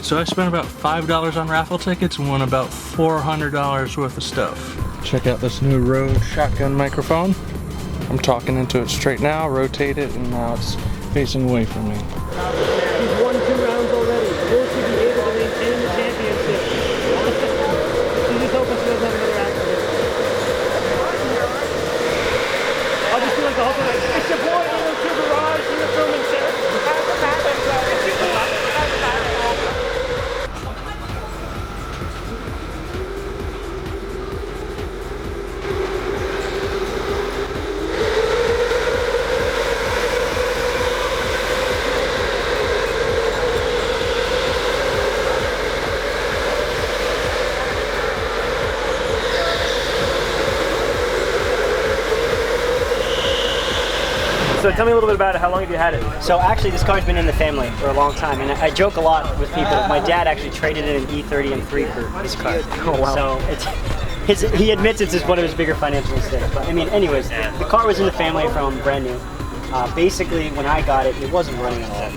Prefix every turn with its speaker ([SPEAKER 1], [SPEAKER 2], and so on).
[SPEAKER 1] Alright, so I spent about $5 on raffle tickets and won about $400 worth of stuff. Check out this new Rode shotgun microphone. I'm talking into it straight now, rotate it, and now it's facing away from me.
[SPEAKER 2] He's won 2 rounds already. Will she be able to maintain the championship? She's just hoping she doesn't have another accident. I'll just do like the whole thing. It's your boy, YouTuber Raj, you're filming Sarah. So tell me a little bit about it. How long have you had it?
[SPEAKER 3] So actually this car's been in the family for a long time, and I joke a lot with people. My dad actually traded in an E30 M3 for this car.
[SPEAKER 2] Oh wow.
[SPEAKER 3] So he admits it's just one of his bigger financial mistakes. But I mean, anyways, the car was in the family from brand new. Basically, when I got it, it wasn't running at all.